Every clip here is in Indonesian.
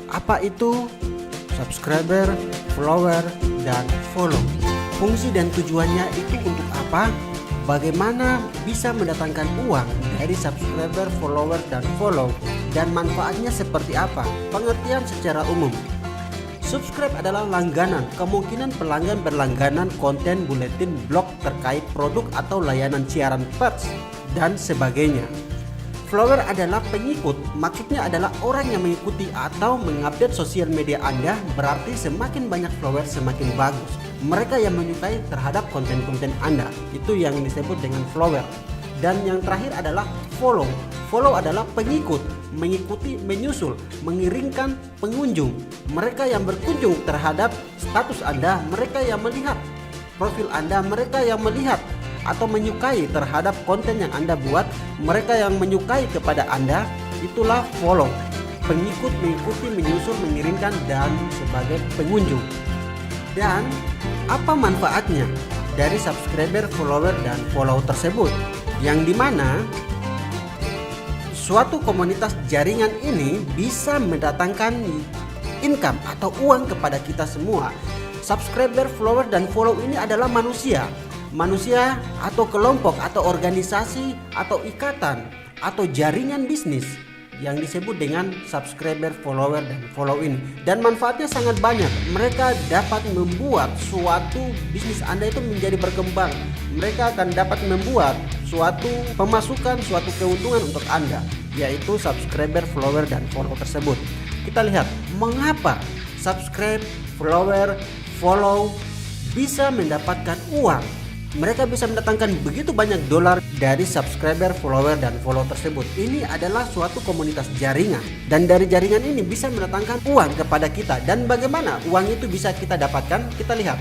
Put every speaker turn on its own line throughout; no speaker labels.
Apa itu subscriber, follower, dan follow? Fungsi dan tujuannya itu untuk apa? Bagaimana bisa mendatangkan uang dari subscriber, follower, dan follow? Dan manfaatnya seperti apa? Pengertian secara umum. Subscribe adalah langganan. Kemungkinan pelanggan berlangganan konten buletin blog terkait produk atau layanan siaran pers dan sebagainya. Follower adalah pengikut, maksudnya adalah orang yang mengikuti atau mengupdate sosial media Anda, berarti semakin banyak follower semakin bagus. Mereka yang menyukai terhadap konten-konten Anda, itu yang disebut dengan follower. Dan yang terakhir adalah follow. Follow adalah pengikut, mengikuti, menyusul, mengiringkan pengunjung. Mereka yang berkunjung terhadap status Anda, mereka yang melihat profil Anda, mereka yang melihat atau menyukai terhadap konten yang Anda buat, mereka yang menyukai kepada Anda, itulah follow. Pengikut, mengikuti, menyusul, mengiringkan, dan sebagai pengunjung. Dan apa manfaatnya dari subscriber, follower, dan follow tersebut? Yang dimana suatu komunitas jaringan ini bisa mendatangkan income atau uang kepada kita semua. Subscriber, follower, dan follow ini adalah manusia atau kelompok atau organisasi atau ikatan atau jaringan bisnis yang disebut dengan subscriber, follower, dan follow ini. Dan manfaatnya sangat banyak. Mereka dapat membuat suatu bisnis Anda itu menjadi berkembang. Mereka akan dapat membuat suatu pemasukan, suatu keuntungan untuk Anda, yaitu subscriber, follower, dan follow tersebut. Kita lihat mengapa subscribe, follower, follow bisa mendapatkan uang. Mereka bisa mendatangkan begitu banyak dolar dari subscriber, follower, dan follow tersebut. Ini adalah suatu komunitas jaringan, dan dari jaringan ini bisa mendatangkan uang kepada kita. Dan bagaimana uang itu bisa kita dapatkan? Kita lihat.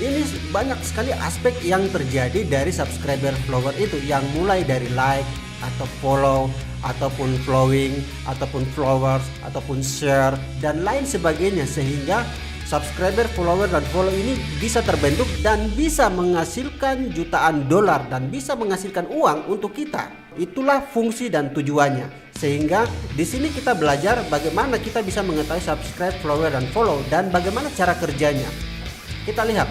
Ini banyak sekali aspek yang terjadi dari subscriber, follower itu, yang mulai dari like atau follow ataupun following ataupun followers ataupun share dan lain sebagainya, sehingga subscriber, follower, dan follow ini bisa terbentuk dan bisa menghasilkan jutaan dolar dan bisa menghasilkan uang untuk kita. Itulah fungsi dan tujuannya. Sehingga di sini kita belajar bagaimana kita bisa mengetahui subscribe, follower, dan follow dan bagaimana cara kerjanya. Kita lihat.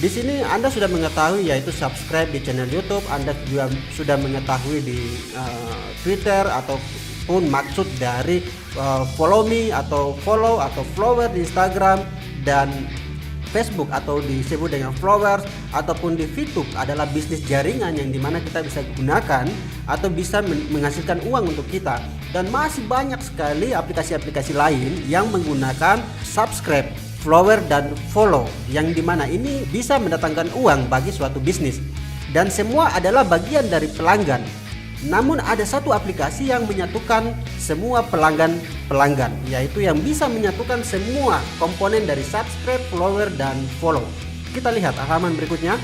Di sini Anda sudah mengetahui yaitu subscribe di channel YouTube, Anda juga sudah mengetahui di Twitter ataupun maksud dari follow me atau follow atau follower di Instagram dan Facebook atau disebut dengan followers, ataupun di YouTube adalah bisnis jaringan yang dimana kita bisa gunakan atau bisa menghasilkan uang untuk kita. Dan masih banyak sekali aplikasi-aplikasi lain yang menggunakan subscribe, follower, dan follow, yang dimana ini bisa mendatangkan uang bagi suatu bisnis. Dan semua adalah bagian dari pelanggan. Namun ada satu aplikasi yang menyatukan semua pelanggan, yaitu yang bisa menyatukan semua komponen dari subscribe, follower, dan follow. Kita lihat halaman berikutnya.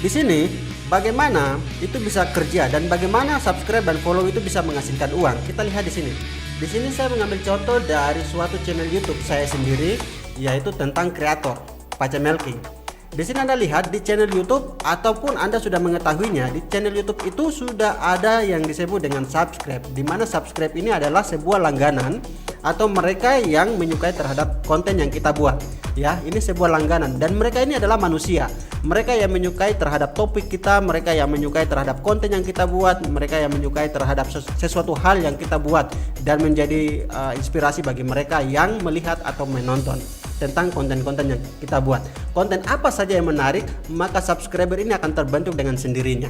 Di sini bagaimana itu bisa kerja dan bagaimana subscribe dan follow itu bisa menghasilkan uang. Kita lihat di sini. Di sini saya mengambil contoh dari suatu channel YouTube saya sendiri, yaitu tentang kreator Pachamilking. Di sini Anda lihat di channel YouTube ataupun Anda sudah mengetahuinya, di channel YouTube itu sudah ada yang disebut dengan subscribe, di mana subscribe ini adalah sebuah langganan atau mereka yang menyukai terhadap konten yang kita buat. Ya, ini sebuah langganan dan mereka ini adalah manusia. Mereka yang menyukai terhadap topik kita, mereka yang menyukai terhadap konten yang kita buat, mereka yang menyukai terhadap sesuatu hal yang kita buat dan menjadi inspirasi bagi mereka yang melihat atau menonton tentang konten-konten yang kita buat. Konten apa saja yang menarik, maka subscriber ini akan terbentuk dengan sendirinya.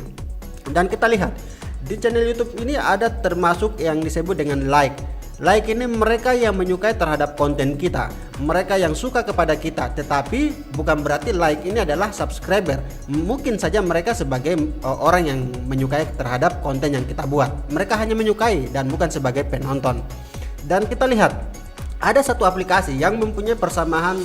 Dan kita lihat di channel YouTube ini ada termasuk yang disebut dengan like. Like ini mereka yang menyukai terhadap konten kita, mereka yang suka kepada kita. Tetapi bukan berarti like ini adalah subscriber. Mungkin saja mereka sebagai orang yang menyukai terhadap konten yang kita buat. Mereka hanya menyukai dan bukan sebagai penonton. Dan kita lihat ada satu aplikasi yang mempunyai persamaan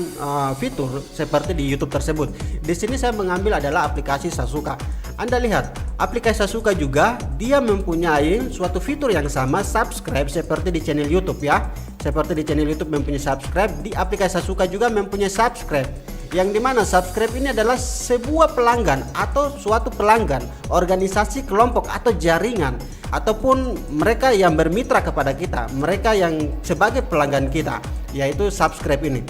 fitur seperti di YouTube tersebut. Di sini saya mengambil adalah aplikasi Sasuka. Anda lihat, aplikasi Sasuka juga dia mempunyai suatu fitur yang sama, subscribe seperti di channel YouTube ya. Seperti di channel YouTube mempunyai subscribe, di aplikasi Sasuka juga mempunyai subscribe. Yang dimana subscribe ini adalah sebuah pelanggan atau suatu pelanggan, organisasi, kelompok atau jaringan ataupun mereka yang bermitra kepada kita, mereka yang sebagai pelanggan kita, yaitu subscribe ini.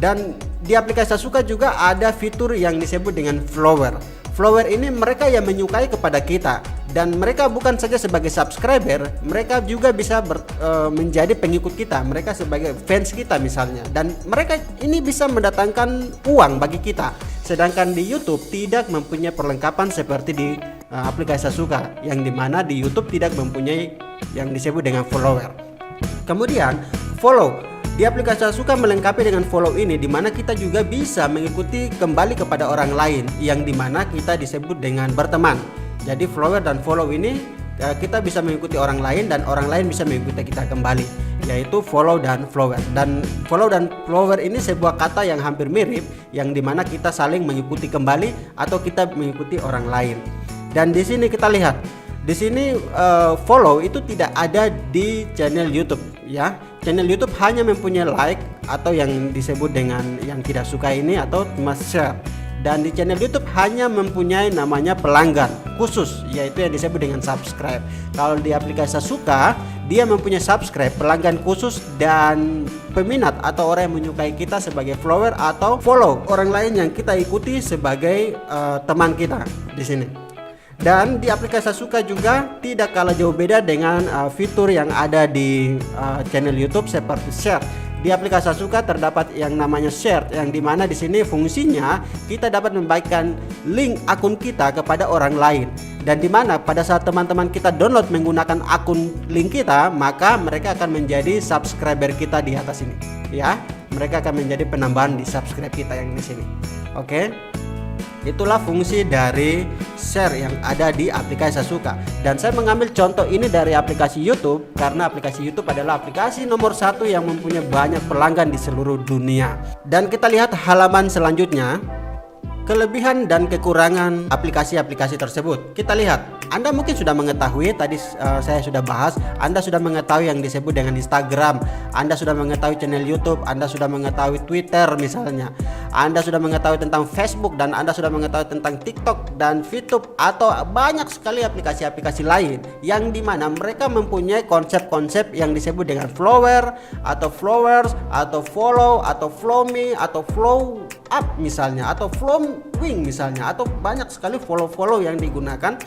Dan di aplikasi Sasuka juga ada fitur yang disebut dengan follower. Follower ini mereka yang menyukai kepada kita, dan mereka bukan saja sebagai subscriber, mereka juga bisa menjadi pengikut kita, mereka sebagai fans kita misalnya, dan mereka ini bisa mendatangkan uang bagi kita. Sedangkan di YouTube tidak mempunyai perlengkapan seperti di aplikasi Sasuka, yang dimana di YouTube tidak mempunyai yang disebut dengan follower. Kemudian follow. Di aplikasi Sasuka melengkapi dengan follow ini, dimana kita juga bisa mengikuti kembali kepada orang lain, yang dimana kita disebut dengan berteman. Jadi follower dan follow ini kita bisa mengikuti orang lain, dan orang lain bisa mengikuti kita kembali, yaitu follow dan follower. Dan follow dan follower ini sebuah kata yang hampir mirip, yang dimana kita saling mengikuti kembali atau kita mengikuti orang lain. Dan di sini kita lihat, di sini follow itu tidak ada di channel YouTube ya. Channel YouTube hanya mempunyai like atau yang disebut dengan yang tidak suka ini, atau cuma share. Dan di channel YouTube hanya mempunyai namanya pelanggan khusus, yaitu yang disebut dengan subscribe. Kalau di aplikasi Sasuka, dia mempunyai subscribe, pelanggan khusus, dan peminat atau orang yang menyukai kita sebagai follower, atau follow orang lain yang kita ikuti sebagai teman kita di sini. Dan di aplikasi Sasuka juga tidak kalah jauh beda dengan fitur yang ada di channel YouTube seperti share. Di aplikasi Sasuka terdapat yang namanya share, yang dimana di sini fungsinya kita dapat membagikan link akun kita kepada orang lain. Dan dimana pada saat teman-teman kita download menggunakan akun link kita, maka mereka akan menjadi subscriber kita di atas ini. Ya, mereka akan menjadi penambahan di subscribe kita yang di sini. Oke. Itulah fungsi dari share yang ada di aplikasi Sasuka. Dan saya mengambil contoh ini dari aplikasi YouTube, karena aplikasi YouTube adalah aplikasi nomor 1 yang mempunyai banyak pelanggan di seluruh dunia. Dan kita lihat halaman selanjutnya, kelebihan dan kekurangan aplikasi-aplikasi tersebut. Kita lihat, Anda mungkin sudah mengetahui, tadi saya sudah bahas, Anda sudah mengetahui yang disebut dengan Instagram, Anda sudah mengetahui channel YouTube, Anda sudah mengetahui Twitter misalnya, Anda sudah mengetahui tentang Facebook, dan Anda sudah mengetahui tentang TikTok dan VTube, atau banyak sekali aplikasi-aplikasi lain yang dimana mereka mempunyai konsep-konsep yang disebut dengan follower, atau followers, atau follow, atau follow me, atau flow up misalnya, atau flow wing misalnya, atau banyak sekali follow-follow yang digunakan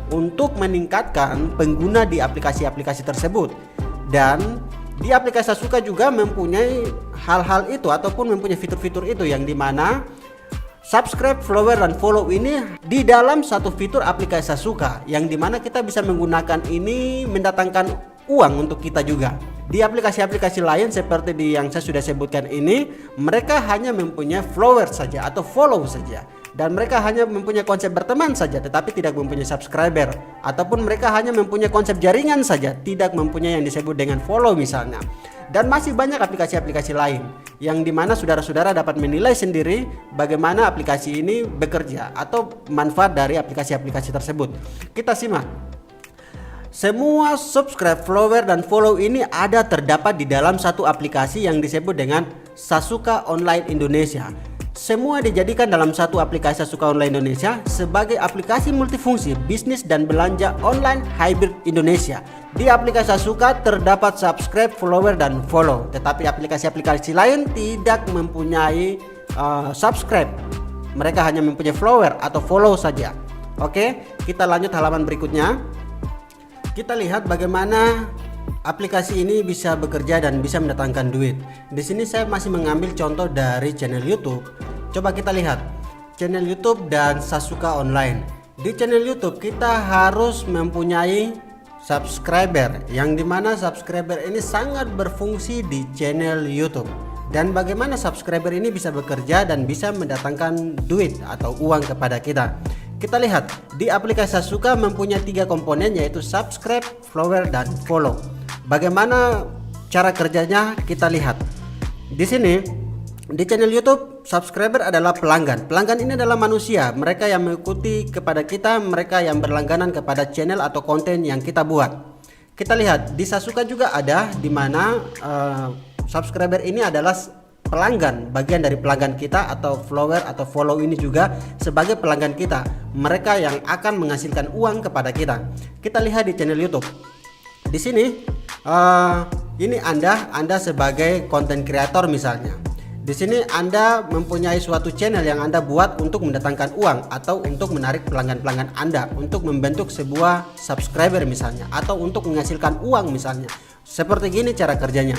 untuk meningkatkan pengguna di aplikasi-aplikasi tersebut. Dan di aplikasi Sasuka juga mempunyai hal-hal itu, ataupun mempunyai fitur-fitur itu, yang dimana subscribe, follower, dan follow ini di dalam satu fitur aplikasi Sasuka, yang dimana kita bisa menggunakan ini mendatangkan uang untuk kita juga. Di aplikasi-aplikasi lain seperti di yang saya sudah sebutkan ini, mereka hanya mempunyai follower saja atau follow saja, dan mereka hanya mempunyai konsep berteman saja, tetapi tidak mempunyai subscriber, ataupun mereka hanya mempunyai konsep jaringan saja, tidak mempunyai yang disebut dengan follow misalnya. Dan masih banyak aplikasi-aplikasi lain yang dimana saudara-saudara dapat menilai sendiri bagaimana aplikasi ini bekerja atau manfaat dari aplikasi-aplikasi tersebut. Kita simak. Semua subscribe, follower, dan follow ini ada terdapat di dalam satu aplikasi yang disebut dengan Sasuka Online Indonesia. Semua dijadikan dalam satu aplikasi Sasuka Online Indonesia sebagai aplikasi multifungsi bisnis dan belanja online hybrid Indonesia. Di aplikasi Sasuka terdapat subscribe, follower, dan follow, tetapi aplikasi-aplikasi lain tidak mempunyai subscribe. Mereka hanya mempunyai follower atau follow saja. Oke, kita lanjut halaman berikutnya. Kita lihat bagaimana aplikasi ini bisa bekerja dan bisa mendatangkan duit. Di sini saya masih mengambil contoh dari channel YouTube. Coba kita lihat channel YouTube dan Sasuka Online. Di channel YouTube kita harus mempunyai subscriber, yang dimana subscriber ini sangat berfungsi di channel YouTube. Dan bagaimana subscriber ini bisa bekerja dan bisa mendatangkan duit atau uang kepada kita. Kita lihat di aplikasi Sasuka mempunyai 3 komponen, yaitu subscribe, follower, dan follow. Bagaimana cara kerjanya kita lihat. Di sini di channel YouTube, subscriber adalah pelanggan. Pelanggan ini adalah manusia, mereka yang mengikuti kepada kita, mereka yang berlangganan kepada channel atau konten yang kita buat. Kita lihat di Sasuka juga ada, di mana subscriber ini adalah pelanggan, bagian dari pelanggan kita, atau follower atau follow ini juga sebagai pelanggan kita, mereka yang akan menghasilkan uang kepada kita. Kita lihat di channel YouTube. Di sini ini Anda sebagai content creator misalnya. Di sini Anda mempunyai suatu channel yang Anda buat untuk mendatangkan uang atau untuk menarik pelanggan-pelanggan Anda, untuk membentuk sebuah subscriber misalnya, atau untuk menghasilkan uang misalnya. Seperti gini cara kerjanya.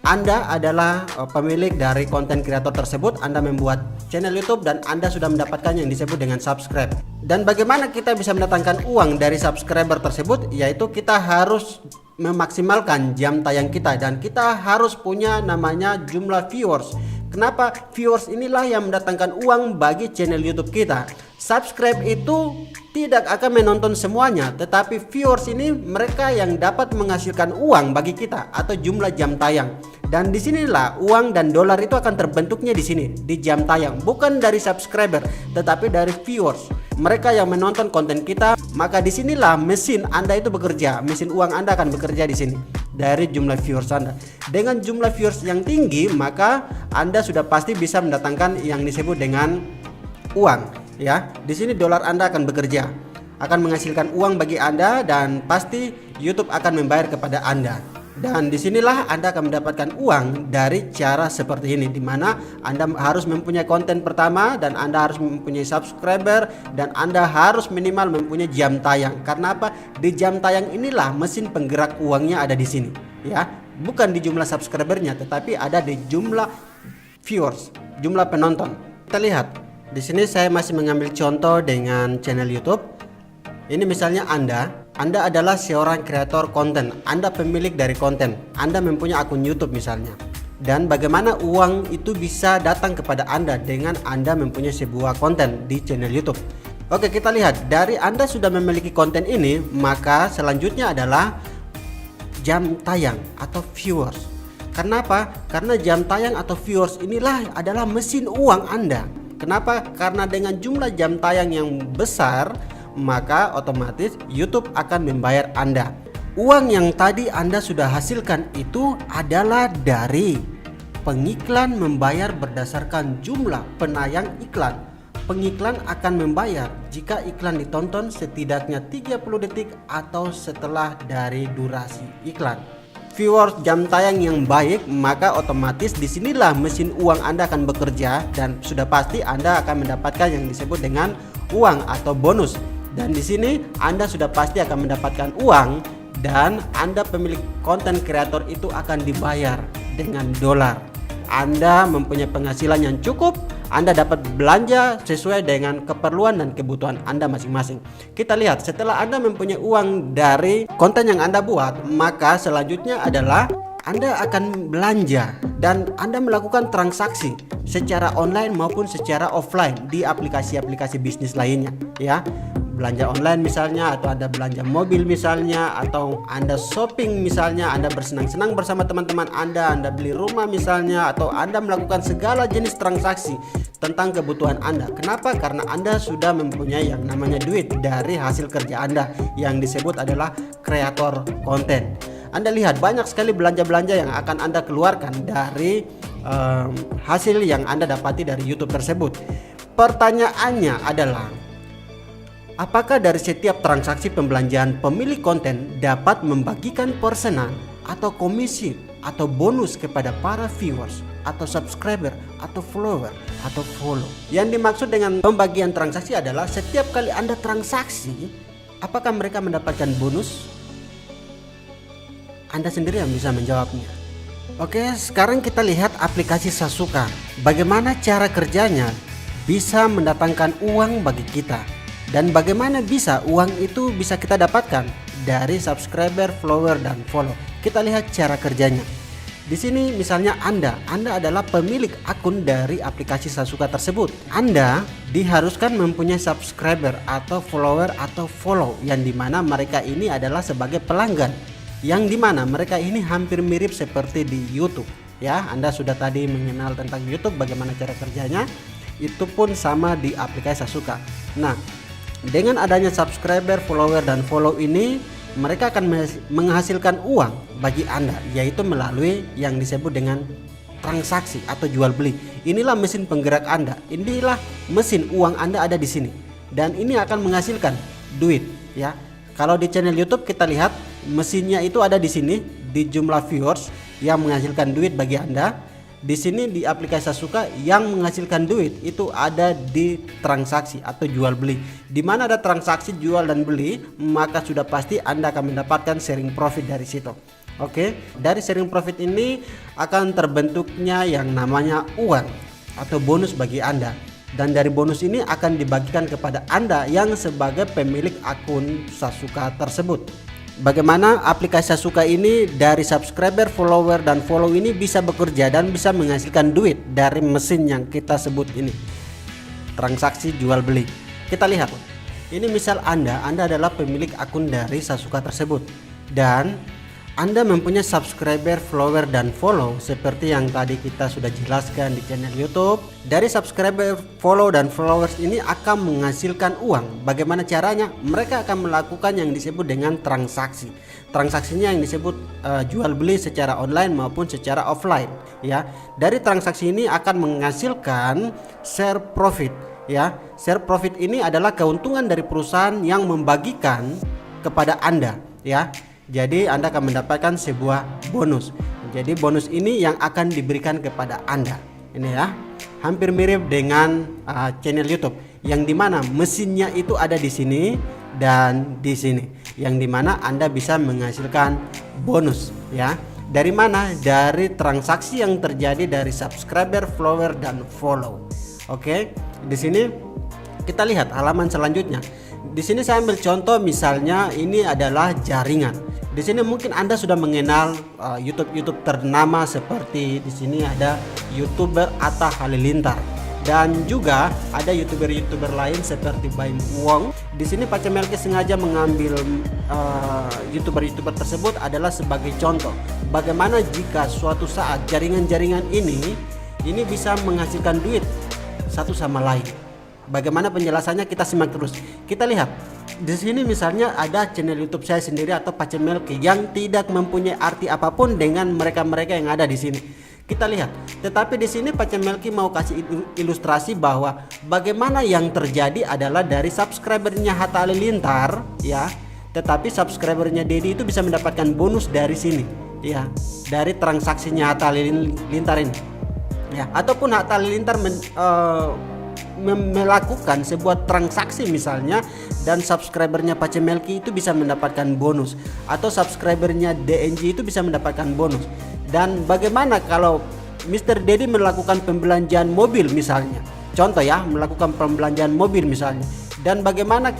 Anda adalah pemilik dari konten kreator tersebut, Anda membuat channel YouTube dan Anda sudah mendapatkan yang disebut dengan subscribe. Dan bagaimana kita bisa mendatangkan uang dari subscriber tersebut? Yaitu kita harus memaksimalkan jam tayang kita dan kita harus punya namanya jumlah viewers. Kenapa? Viewers inilah yang mendatangkan uang bagi channel YouTube kita. Subscribe itu tidak akan menonton semuanya, tetapi viewers ini mereka yang dapat menghasilkan uang bagi kita atau jumlah jam tayang. Dan disinilah uang dan dolar itu akan terbentuknya di sini, di jam tayang, bukan dari subscriber, tetapi dari viewers. Mereka yang menonton konten kita, maka disinilah mesin Anda itu bekerja, mesin uang Anda akan bekerja di sini dari jumlah viewers Anda. Dengan jumlah viewers yang tinggi, maka Anda sudah pasti bisa mendatangkan yang disebut dengan uang. Ya, di sini dolar Anda akan bekerja, akan menghasilkan uang bagi Anda dan pasti YouTube akan membayar kepada Anda. Dan disinilah Anda akan mendapatkan uang dari cara seperti ini, dimana Anda harus mempunyai konten pertama dan Anda harus mempunyai subscriber dan Anda harus minimal mempunyai jam tayang. Karena apa? Di jam tayang inilah mesin penggerak uangnya ada di sini, ya, bukan di jumlah subscribernya, tetapi ada di jumlah viewers, jumlah penonton. Kita lihat di sini saya masih mengambil contoh dengan channel YouTube. Ini misalnya Anda adalah seorang kreator konten, Anda pemilik dari konten, Anda mempunyai akun YouTube misalnya. Dan bagaimana uang itu bisa datang kepada Anda dengan Anda mempunyai sebuah konten di channel YouTube. Oke, kita lihat dari Anda sudah memiliki konten ini, maka selanjutnya adalah jam tayang atau viewers. Kenapa? Karena jam tayang atau viewers inilah adalah mesin uang Anda. Kenapa? Karena dengan jumlah jam tayang yang besar, maka otomatis YouTube akan membayar Anda. Uang yang tadi Anda sudah hasilkan itu adalah dari pengiklan membayar berdasarkan jumlah penayang iklan. Pengiklan akan membayar jika iklan ditonton setidaknya 30 detik atau setelah dari durasi iklan. Viewers jam tayang yang baik, maka otomatis disinilah mesin uang Anda akan bekerja dan sudah pasti Anda akan mendapatkan yang disebut dengan uang atau bonus. Dan di sini Anda sudah pasti akan mendapatkan uang dan Anda pemilik konten kreator itu akan dibayar dengan dolar. Anda mempunyai penghasilan yang cukup, Anda dapat belanja sesuai dengan keperluan dan kebutuhan Anda masing-masing. Kita lihat setelah Anda mempunyai uang dari konten yang Anda buat, maka selanjutnya adalah Anda akan belanja dan Anda melakukan transaksi secara online maupun secara offline di aplikasi-aplikasi bisnis lainnya, ya. Belanja online misalnya, atau Anda belanja mobil misalnya, atau Anda shopping misalnya, Anda bersenang-senang bersama teman-teman Anda beli rumah misalnya, atau Anda melakukan segala jenis transaksi tentang kebutuhan Anda. Kenapa? Karena Anda sudah mempunyai yang namanya duit dari hasil kerja Anda yang disebut adalah kreator konten. Anda lihat banyak sekali belanja-belanja yang akan Anda keluarkan dari hasil yang Anda dapati dari YouTube tersebut. Pertanyaannya adalah, apakah dari setiap transaksi pembelanjaan pemilik konten dapat membagikan persenan atau komisi atau bonus kepada para viewers atau subscriber atau follower atau follow? Yang dimaksud dengan pembagian transaksi adalah setiap kali Anda transaksi, apakah mereka mendapatkan bonus? Anda sendiri yang bisa menjawabnya. Oke, sekarang kita lihat aplikasi Sasuka. Bagaimana cara kerjanya bisa mendatangkan uang bagi kita. Dan bagaimana bisa uang itu bisa kita dapatkan dari subscriber, follower, dan follow. Kita lihat cara kerjanya. Di sini misalnya Anda adalah pemilik akun dari aplikasi Sasuka tersebut. Anda diharuskan mempunyai subscriber atau follower atau follow, yang dimana mereka ini adalah sebagai pelanggan, yang dimana mereka ini hampir mirip seperti di YouTube. Ya, Anda sudah tadi mengenal tentang YouTube, bagaimana cara kerjanya. Itu pun sama di aplikasi Sasuka. Nah, dengan adanya subscriber, follower, dan follow ini, mereka akan menghasilkan uang bagi Anda, yaitu melalui yang disebut dengan transaksi atau jual beli. Inilah mesin penggerak Anda. Inilah mesin uang Anda ada di sini. Dan ini akan menghasilkan duit, ya. Kalau di channel YouTube kita lihat mesinnya itu ada di sini, di jumlah viewers yang menghasilkan duit bagi Anda. Di sini di aplikasi Sasuka yang menghasilkan duit itu ada di transaksi atau jual beli. Di mana ada transaksi jual dan beli, maka sudah pasti Anda akan mendapatkan sharing profit dari situ. Oke, dari sharing profit ini akan terbentuknya yang namanya uang atau bonus bagi Anda. Dan dari bonus ini akan dibagikan kepada Anda yang sebagai pemilik akun Sasuka tersebut. Bagaimana aplikasi Sasuka ini dari subscriber, follower, dan follow ini bisa bekerja dan bisa menghasilkan duit dari mesin yang kita sebut ini, transaksi jual beli. Kita lihat, ini misal Anda adalah pemilik akun dari Sasuka tersebut, dan Anda mempunyai subscriber, follower, dan follow seperti yang tadi kita sudah jelaskan di channel YouTube. Dari subscriber, follow, dan followers ini akan menghasilkan uang. Bagaimana caranya? Mereka akan melakukan yang disebut dengan transaksi. Transaksinya yang disebut jual beli secara online maupun secara offline. Ya, dari transaksi ini akan menghasilkan share profit. Ya, share profit ini adalah keuntungan dari perusahaan yang membagikan kepada Anda. Ya. Jadi Anda akan mendapatkan sebuah bonus. Jadi bonus ini yang akan diberikan kepada Anda. Ini ya, hampir mirip dengan channel YouTube, yang dimana mesinnya itu ada di sini dan di sini, yang dimana Anda bisa menghasilkan bonus. Ya, dari mana? Dari transaksi yang terjadi dari subscriber, follower, dan follow. Oke, di sini kita lihat halaman selanjutnya. Di sini saya ambil contoh, misalnya ini adalah jaringan. Di sini mungkin Anda sudah mengenal YouTube ternama seperti di sini ada YouTuber Atta Halilintar, dan juga ada YouTuber lain seperti Baim Wong. Di sini Pak Cemelki sengaja mengambil YouTuber tersebut adalah sebagai contoh bagaimana jika suatu saat jaringan-jaringan ini bisa menghasilkan duit satu sama lain. Bagaimana penjelasannya, kita simak terus. Kita lihat di sini misalnya ada channel YouTube saya sendiri atau Pak Cemelki yang tidak mempunyai arti apapun dengan mereka-mereka yang ada di sini. Kita lihat, tetapi di sini Pak Cemelki mau kasih ilustrasi bahwa bagaimana yang terjadi adalah dari subscribernya Atta Halilintar, ya, tetapi subscribernya Dedi itu bisa mendapatkan bonus dari sini, ya, dari transaksinya Atta Halilintar ini, ya, ataupun Atta Halilintar melakukan sebuah transaksi misalnya, dan subscribernya Pak Cemelki itu bisa mendapatkan bonus, atau subscribernya DNG itu bisa mendapatkan bonus. Dan bagaimana kalau Mr. Dedi melakukan pembelanjaan mobil misalnya, contoh ya, melakukan pembelanjaan mobil misalnya, dan bagaimana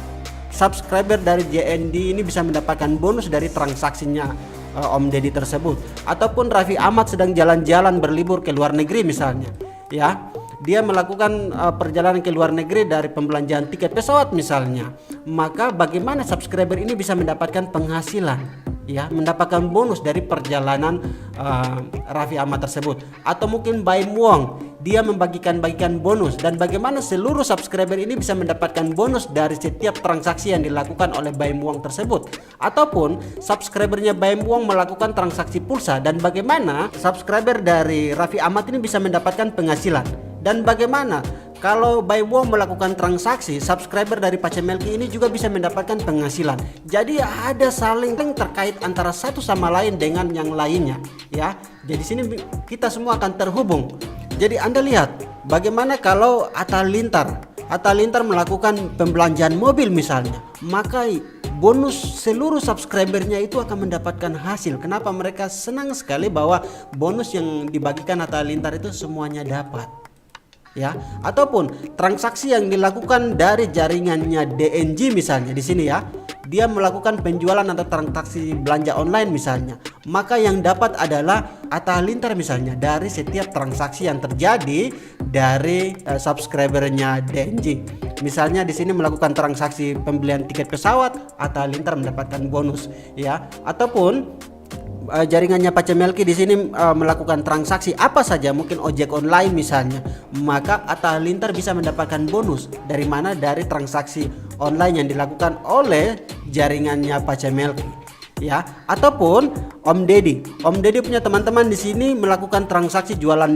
subscriber dari JND ini bisa mendapatkan bonus dari transaksinya Om Dedi tersebut. Ataupun Raffi Ahmad sedang jalan-jalan berlibur ke luar negeri misalnya, ya, dia melakukan perjalanan ke luar negeri dari pembelanjaan tiket pesawat misalnya, maka bagaimana subscriber ini bisa mendapatkan penghasilan, ya, mendapatkan bonus dari perjalanan Raffi Ahmad tersebut. Atau mungkin Baim Wong, dia membagikan bonus, dan bagaimana seluruh subscriber ini bisa mendapatkan bonus dari setiap transaksi yang dilakukan oleh Baim Wong tersebut. Ataupun subscribernya Baim Wong melakukan transaksi pulsa, dan bagaimana subscriber dari Raffi Ahmad ini bisa mendapatkan penghasilan. Dan bagaimana kalau Baim Wong melakukan transaksi, subscriber dari Pak Cemelki ini juga bisa mendapatkan penghasilan. Jadi ada saling terkait antara satu sama lain dengan yang lainnya, ya. Jadi sini kita semua akan terhubung. Jadi Anda lihat bagaimana kalau Atta Halilintar melakukan pembelanjaan mobil misalnya, maka bonus seluruh subscribernya itu akan mendapatkan hasil. Kenapa mereka senang sekali bahwa bonus yang dibagikan Atta Halilintar itu semuanya dapat, ya. Ataupun transaksi yang dilakukan dari jaringannya DNG misalnya, di sini ya, dia melakukan penjualan atau transaksi belanja online misalnya, maka yang dapat adalah Atta Halilintar misalnya dari setiap transaksi yang terjadi dari subscribernya DNG. Misalnya di sini melakukan transaksi pembelian tiket pesawat, Atta Halilintar mendapatkan bonus, ya. Ataupun jaringannya Pak Cemelki di sini melakukan transaksi apa saja, mungkin ojek online misalnya, maka Atta Halilintar bisa mendapatkan bonus dari mana? Dari transaksi online yang dilakukan oleh jaringannya Pak Cemelki, ya. Ataupun Om Dedi punya teman-teman di sini melakukan transaksi jualan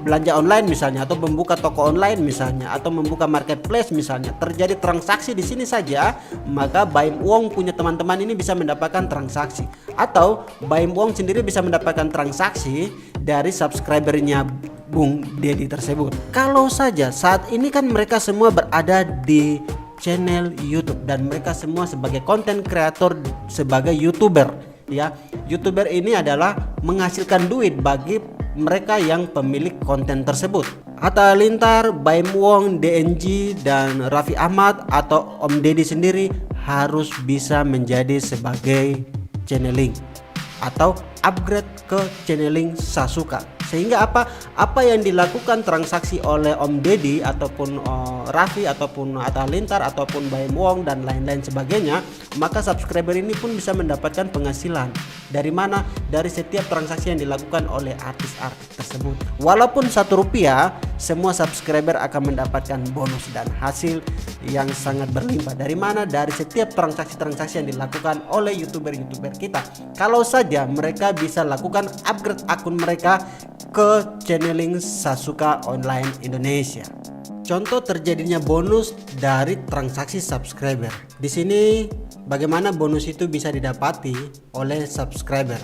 belanja online misalnya, atau membuka toko online misalnya, atau membuka marketplace misalnya, terjadi transaksi di sini saja, maka Baim Wong punya teman-teman ini bisa mendapatkan transaksi, atau Baim Wong sendiri bisa mendapatkan transaksi dari subscribernya Bung Dedi tersebut. Kalau saja saat ini kan mereka semua berada di channel YouTube dan mereka semua sebagai content creator, sebagai YouTuber ya. YouTuber ini adalah menghasilkan duit bagi mereka yang pemilik konten tersebut. Hatta Halilintar, Baim Wong, DNG, dan Raffi Ahmad atau Om Deddy sendiri harus bisa menjadi sebagai channeling atau upgrade ke channeling Sasuka. Sehingga apa yang dilakukan transaksi oleh Om Deddy ataupun Raffi ataupun Hatta Halilintar ataupun Baim Wong dan lain-lain sebagainya, maka subscriber ini pun bisa mendapatkan penghasilan. Dari mana? Dari setiap transaksi yang dilakukan oleh artis-artis tersebut. Walaupun Rp1, semua subscriber akan mendapatkan bonus dan hasil yang sangat berlimpah. Dari mana? Dari setiap transaksi-transaksi yang dilakukan oleh YouTuber-YouTuber kita. Kalau saja mereka bisa lakukan upgrade akun mereka ke channeling Sasuka Online Indonesia. Contoh terjadinya bonus dari transaksi subscriber. Di sini bagaimana bonus itu bisa didapati oleh subscriber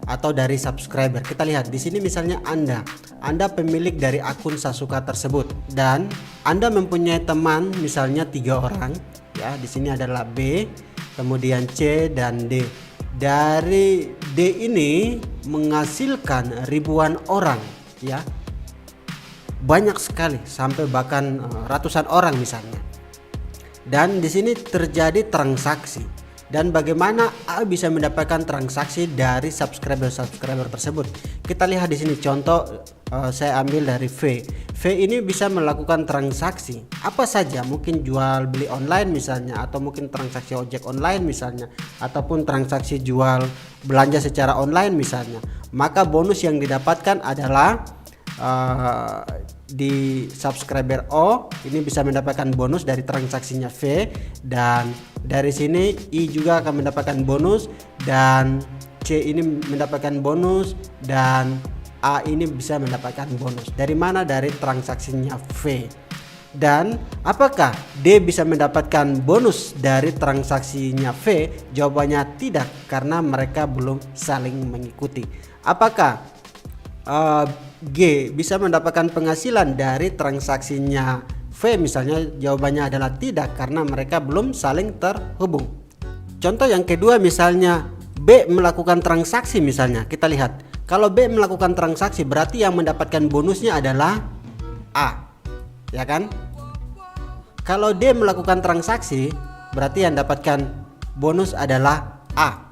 atau dari subscriber. Kita lihat di sini misalnya Anda pemilik dari akun Sasuka tersebut dan Anda mempunyai teman misalnya 3 orang ya. Di sini adalah B, kemudian C dan D. Dari D ini menghasilkan ribuan orang ya, banyak sekali sampai bahkan ratusan orang misalnya. Dan di sini terjadi transaksi. Dan bagaimana A bisa mendapatkan transaksi dari subscriber tersebut? Kita lihat di sini contoh, saya ambil dari V. V ini bisa melakukan transaksi apa saja, mungkin jual beli online misalnya, atau mungkin transaksi ojek online misalnya, ataupun transaksi jual belanja secara online misalnya. Maka bonus yang didapatkan adalah di subscriber O ini bisa mendapatkan bonus dari transaksinya V, dan dari sini I juga akan mendapatkan bonus, dan C ini mendapatkan bonus, dan A ini bisa mendapatkan bonus. Dari mana? Dari transaksinya V. Dan apakah D bisa mendapatkan bonus dari transaksinya V? Jawabannya tidak, karena mereka belum saling mengikuti. Apakah G bisa mendapatkan penghasilan dari transaksinya V misalnya? Jawabannya adalah tidak, karena mereka belum saling terhubung. Contoh yang kedua misalnya B melakukan transaksi misalnya. Kita lihat, kalau B melakukan transaksi berarti yang mendapatkan bonusnya adalah A, ya kan? Kalau D melakukan transaksi berarti yang dapatkan bonus adalah A.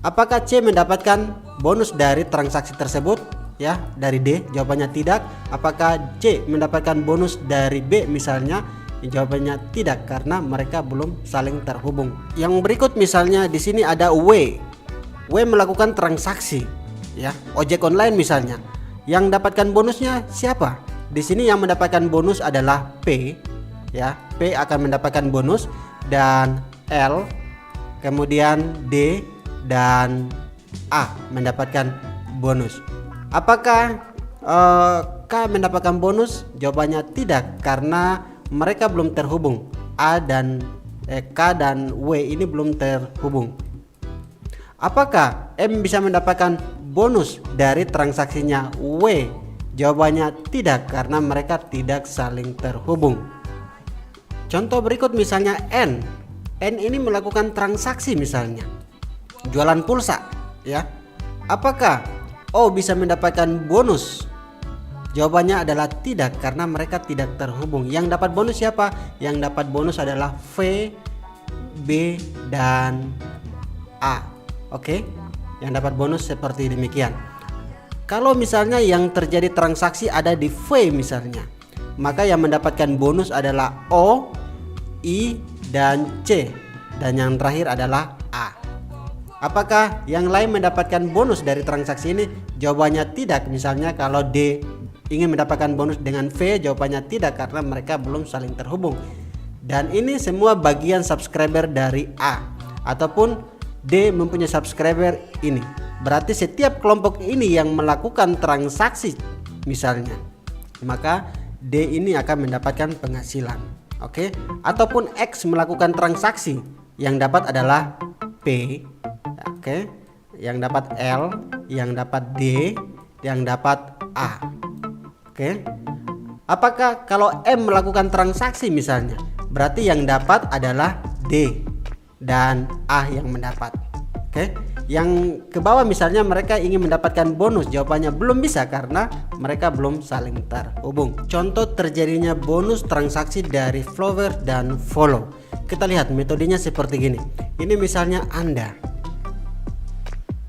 Apakah C mendapatkan bonus dari transaksi tersebut? Ya, dari D. Jawabannya tidak. Apakah C mendapatkan bonus dari B misalnya? Jawabannya tidak, karena mereka belum saling terhubung. Yang berikut misalnya di sini ada W. W melakukan transaksi ya, ojek online misalnya. Yang dapatkan bonusnya siapa? Di sini yang mendapatkan bonus adalah P ya. P akan mendapatkan bonus, dan L, kemudian D dan A mendapatkan bonus. Apakah K mendapatkan bonus? Jawabannya tidak, karena mereka belum terhubung. K dan W ini belum terhubung. Apakah M bisa mendapatkan bonus dari transaksinya W? Jawabannya tidak, karena mereka tidak saling terhubung. Contoh berikut misalnya N. N ini melakukan transaksi misalnya jualan pulsa ya. Apakah O bisa mendapatkan bonus? Jawabannya adalah tidak, karena mereka tidak terhubung. Yang dapat bonus siapa? Yang dapat bonus adalah V, B, dan A. Oke, yang dapat bonus seperti demikian. Kalau misalnya yang terjadi transaksi ada di V misalnya, maka yang mendapatkan bonus adalah O, I, dan C, dan yang terakhir adalah A. Apakah yang lain mendapatkan bonus dari transaksi ini? Jawabannya tidak. Misalnya kalau D ingin mendapatkan bonus dengan V, jawabannya tidak, karena mereka belum saling terhubung. Dan ini semua bagian subscriber dari A, ataupun D mempunyai subscriber ini. Berarti setiap kelompok ini yang melakukan transaksi misalnya, maka D ini akan mendapatkan penghasilan. Oke, ataupun X melakukan transaksi, yang dapat adalah P. Oke, yang dapat L, yang dapat D, yang dapat A. Oke, apakah kalau M melakukan transaksi misalnya, berarti yang dapat adalah D dan A yang mendapat. Oke, yang ke bawah misalnya mereka ingin mendapatkan bonus, jawabannya belum bisa karena mereka belum saling terhubung. Contoh terjadinya bonus transaksi dari follower dan follow. Kita lihat metodenya seperti gini. Ini misalnya Anda.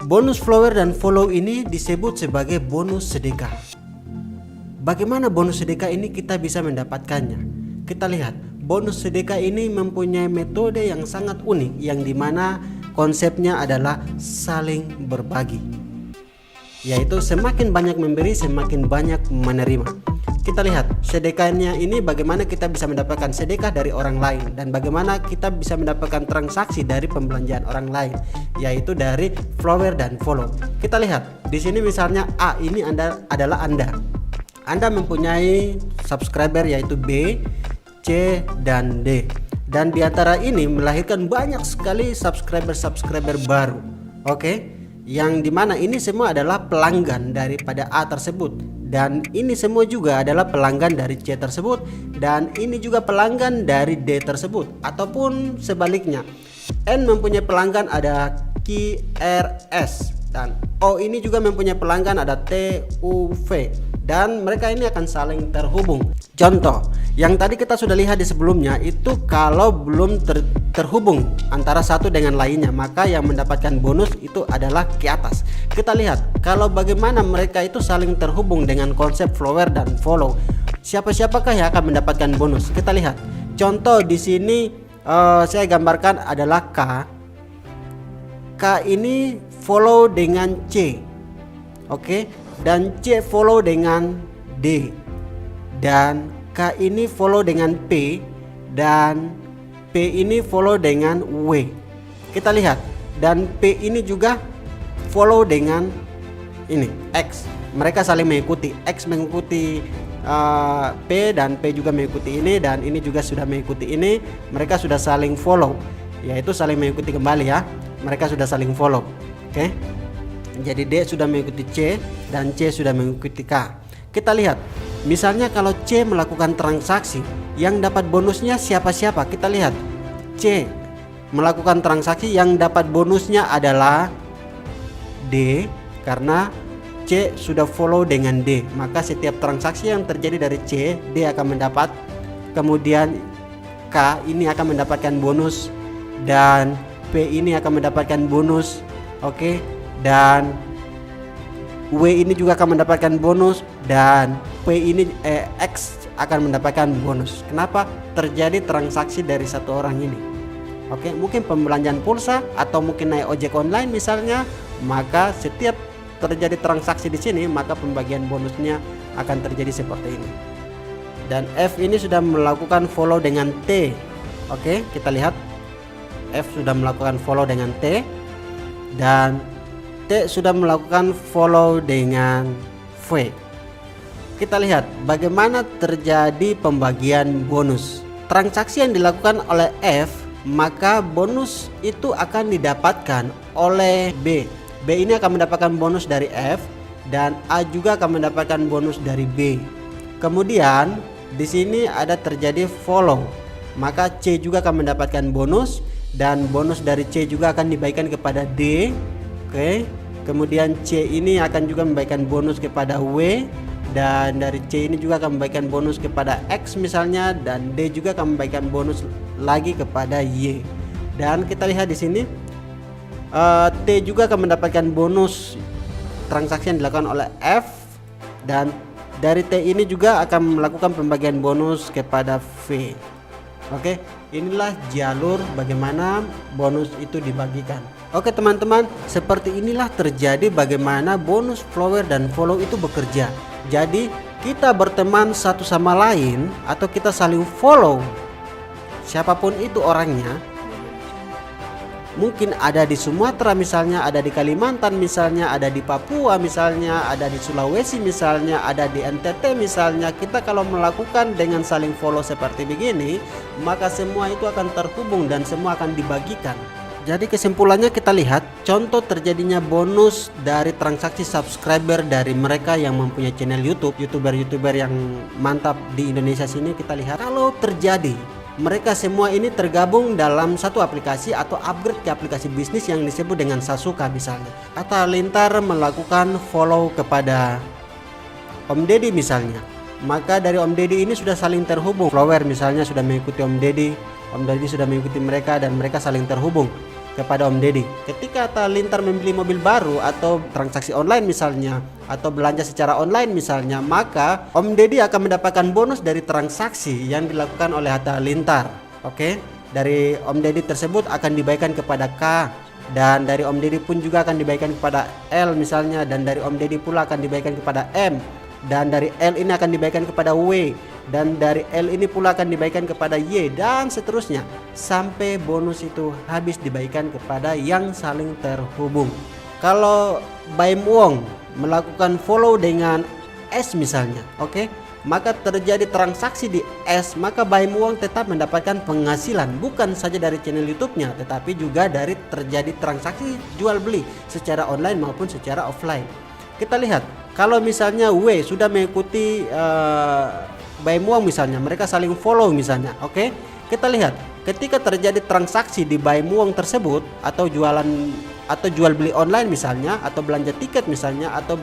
Bonus follower dan follow ini disebut sebagai bonus sedekah. Bagaimana bonus sedekah ini kita bisa mendapatkannya? Kita lihat, bonus sedekah ini mempunyai metode yang sangat unik, yang dimana konsepnya adalah saling berbagi, yaitu semakin banyak memberi semakin banyak menerima. Kita lihat sedekahnya ini, bagaimana kita bisa mendapatkan sedekah dari orang lain dan bagaimana kita bisa mendapatkan transaksi dari pembelanjaan orang lain, yaitu dari follower dan follow. Kita lihat di sini misalnya A ini adalah Anda mempunyai subscriber yaitu B, C dan D. Dan di antara ini melahirkan banyak sekali subscriber baru. Oke, yang dimana ini semua adalah pelanggan daripada A tersebut, dan ini semua juga adalah pelanggan dari C tersebut, dan ini juga pelanggan dari D tersebut, ataupun sebaliknya. N mempunyai pelanggan ada QRS, dan O ini juga mempunyai pelanggan ada TUV, dan mereka ini akan saling terhubung. Contoh yang tadi kita sudah lihat di sebelumnya itu, kalau belum terhubung antara satu dengan lainnya, maka yang mendapatkan bonus itu adalah ke atas. Kita lihat kalau bagaimana mereka itu saling terhubung dengan konsep follower dan follow. Siapakah yang akan mendapatkan bonus? Kita lihat contoh di sini. Saya gambarkan adalah K. K ini follow dengan C. Oke, dan C follow dengan D, dan K ini follow dengan P, dan P ini follow dengan W. Kita lihat, dan P ini juga follow dengan ini X. Mereka saling mengikuti. X mengikuti P, dan P juga mengikuti ini, dan ini juga sudah mengikuti ini. Mereka sudah saling follow, yaitu saling mengikuti kembali ya. Mereka sudah saling follow. Oke, jadi D sudah mengikuti C dan C sudah mengikuti K. Kita lihat misalnya kalau C melakukan transaksi, yang dapat bonusnya siapa-siapa? Kita lihat C melakukan transaksi, yang dapat bonusnya adalah D, karena C sudah follow dengan D, maka setiap transaksi yang terjadi dari C, D akan mendapat. Kemudian K ini akan mendapatkan bonus, dan P ini akan mendapatkan bonus. Oke, dan W ini juga akan mendapatkan bonus, dan P ini X akan mendapatkan bonus. Kenapa? Terjadi transaksi dari satu orang ini. Oke, mungkin pembelanjaan pulsa atau mungkin naik ojek online misalnya, maka setiap terjadi transaksi di sini maka pembagian bonusnya akan terjadi seperti ini. Dan F ini sudah melakukan follow dengan T. Oke, kita lihat F sudah melakukan follow dengan T, dan T sudah melakukan follow dengan V. Kita lihat bagaimana terjadi pembagian bonus. Transaksi yang dilakukan oleh F, maka bonus itu akan didapatkan oleh B. B ini akan mendapatkan bonus dari F, dan A juga akan mendapatkan bonus dari B. Kemudian di sini ada terjadi follow, maka C juga akan mendapatkan bonus, dan bonus dari C juga akan dibagikan kepada D. Oke, kemudian C ini akan juga membagikan bonus kepada W, dan dari C ini juga akan membagikan bonus kepada X misalnya, dan D juga akan membagikan bonus lagi kepada Y. Dan kita lihat di sini T juga akan mendapatkan bonus transaksi yang dilakukan oleh F, dan dari T ini juga akan melakukan pembagian bonus kepada V. Oke, inilah jalur bagaimana bonus itu dibagikan. Oke teman-teman, seperti inilah terjadi bagaimana bonus follower dan follow itu bekerja. Jadi kita berteman satu sama lain atau kita saling follow siapapun itu orangnya, mungkin ada di Sumatera misalnya, ada di Kalimantan misalnya, ada di Papua misalnya, ada di Sulawesi misalnya, ada di NTT misalnya. Kita kalau melakukan dengan saling follow seperti begini, maka semua itu akan terhubung dan semua akan dibagikan. Jadi kesimpulannya kita lihat contoh terjadinya bonus dari transaksi subscriber dari mereka yang mempunyai channel YouTube, YouTuber yang mantap di Indonesia sini. Kita lihat kalau terjadi mereka semua ini tergabung dalam satu aplikasi atau upgrade ke aplikasi bisnis yang disebut dengan Sasuka misalnya. Atta Halilintar melakukan follow kepada Om Deddy misalnya. Maka dari Om Deddy ini sudah saling terhubung. Follower misalnya sudah mengikuti Om Deddy sudah mengikuti mereka dan mereka saling terhubung kepada Om Deddy. Ketika Atta Halilintar membeli mobil baru atau transaksi online misalnya, atau belanja secara online misalnya, maka Om Deddy akan mendapatkan bonus dari transaksi yang dilakukan oleh Atta Halilintar. Oke, dari Om Deddy tersebut akan dibagikan kepada K, dan dari Om Deddy pun juga akan dibagikan kepada L misalnya, dan dari Om Deddy pula akan dibagikan kepada M, dan dari L ini akan dibagikan kepada W, dan dari L ini pula akan dibagikan kepada Y, dan seterusnya sampai bonus itu habis dibagikan kepada yang saling terhubung. Kalau Baim Wong melakukan follow dengan S misalnya, oke, maka terjadi transaksi di S, maka Baim Wong tetap mendapatkan penghasilan bukan saja dari channel YouTube-nya, tetapi juga dari terjadi transaksi jual beli secara online maupun secara offline. Kita lihat kalau misalnya W sudah mengikuti Baim Wong misalnya, mereka saling follow misalnya, oke. Kita lihat ketika terjadi transaksi di Baim Wong tersebut, atau jual beli online misalnya, atau belanja tiket misalnya, atau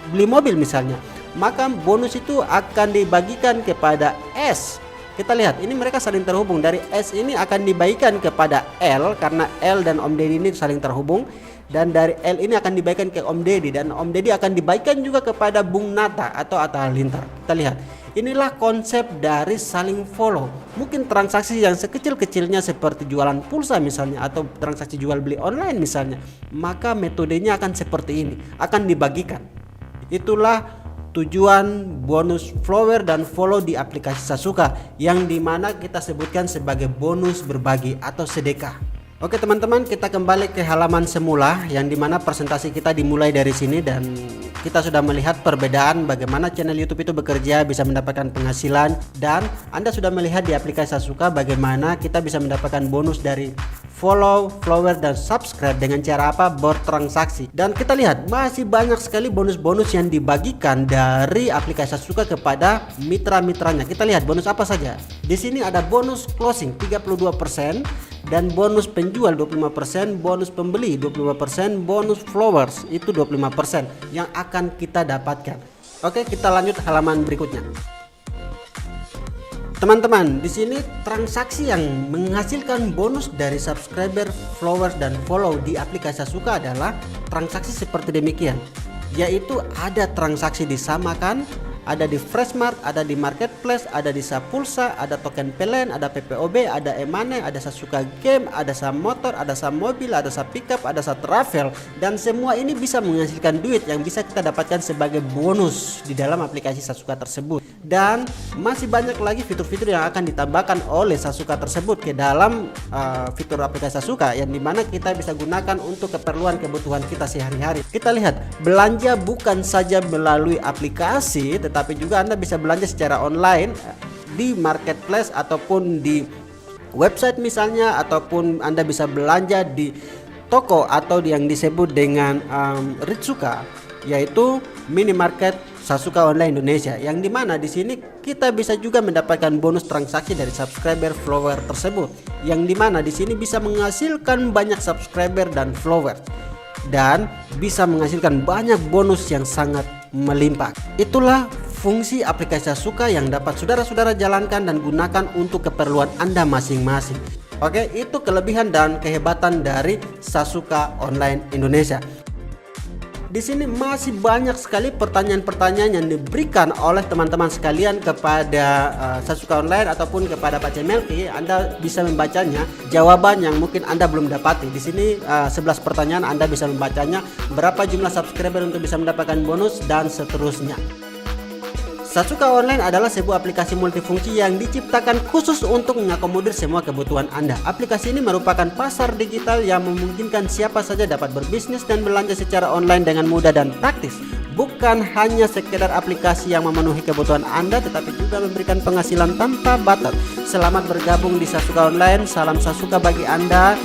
beli mobil misalnya, maka bonus itu akan dibagikan kepada S. Kita lihat ini mereka saling terhubung. Dari S ini akan dibagikan kepada L karena L dan Om Deddy ini saling terhubung, dan dari L ini akan dibagikan ke Om Deddy, dan Om Deddy akan dibagikan juga kepada Bung Nata atau Atta Halilintar. Kita lihat, inilah konsep dari saling follow. Mungkin transaksi yang sekecil-kecilnya seperti jualan pulsa misalnya, atau transaksi jual beli online misalnya, maka metodenya akan seperti ini, akan dibagikan. Itulah tujuan bonus follower dan follow di aplikasi Sasuka, yang dimana kita sebutkan sebagai bonus berbagi atau sedekah. Oke teman-teman, kita kembali ke halaman semula yang dimana presentasi kita dimulai dari sini, dan kita sudah melihat perbedaan bagaimana channel YouTube itu bekerja, bisa mendapatkan penghasilan, dan Anda sudah melihat di aplikasi Sasuka bagaimana kita bisa mendapatkan bonus dari follow, follower, dan subscribe dengan cara apa? Bertransaksi. Dan kita lihat masih banyak sekali bonus-bonus yang dibagikan dari aplikasi Sasuka kepada mitra-mitranya. Kita lihat bonus apa saja. Di sini ada bonus closing 32%, dan bonus penjual 25%, bonus pembeli 25%, bonus followers itu 25% yang akan kita dapatkan. Oke, kita lanjut halaman berikutnya. Teman-teman, di sini transaksi yang menghasilkan bonus dari subscriber, followers, dan follow di aplikasi Sasuka adalah transaksi seperti demikian, yaitu ada transaksi disamakan, ada di Freshmart, ada di Marketplace, ada di Sapulsa, ada token PLN, ada PPOB, ada e-money, ada Sasuka Game, ada saham motor, ada saham mobil, ada saham pickup, ada saham travel, dan semua ini bisa menghasilkan duit yang bisa kita dapatkan sebagai bonus di dalam aplikasi Sasuka tersebut. Dan masih banyak lagi fitur-fitur yang akan ditambahkan oleh Sasuka tersebut ke dalam fitur aplikasi Sasuka, yang dimana kita bisa gunakan untuk keperluan kebutuhan kita sehari-hari. Kita lihat, belanja bukan saja melalui aplikasi, tetapi juga Anda bisa belanja secara online di Marketplace ataupun di website misalnya, ataupun Anda bisa belanja di toko atau yang disebut dengan Ritsuka, yaitu minimarket Sasuka Online Indonesia, yang dimana di sini kita bisa juga mendapatkan bonus transaksi dari subscriber follower tersebut, yang dimana di sini bisa menghasilkan banyak subscriber dan follower, dan bisa menghasilkan banyak bonus yang sangat melimpah. Itulah fungsi aplikasi Sasuka yang dapat saudara-saudara jalankan dan gunakan untuk keperluan Anda masing-masing. Oke, itu kelebihan dan kehebatan dari Sasuka Online Indonesia. Di sini masih banyak sekali pertanyaan-pertanyaan yang diberikan oleh teman-teman sekalian kepada Sasuka Online ataupun kepada Pak Cemelki. Anda bisa membacanya, jawaban yang mungkin Anda belum dapati. Di sini 11 pertanyaan, Anda bisa membacanya, berapa jumlah subscriber untuk bisa mendapatkan bonus, dan seterusnya. Sasuka Online adalah sebuah aplikasi multifungsi yang diciptakan khusus untuk mengakomodir semua kebutuhan Anda. Aplikasi ini merupakan pasar digital yang memungkinkan siapa saja dapat berbisnis dan belanja secara online dengan mudah dan praktis. Bukan hanya sekedar aplikasi yang memenuhi kebutuhan Anda, tetapi juga memberikan penghasilan tanpa batas. Selamat bergabung di Sasuka Online. Salam Sasuka bagi Anda.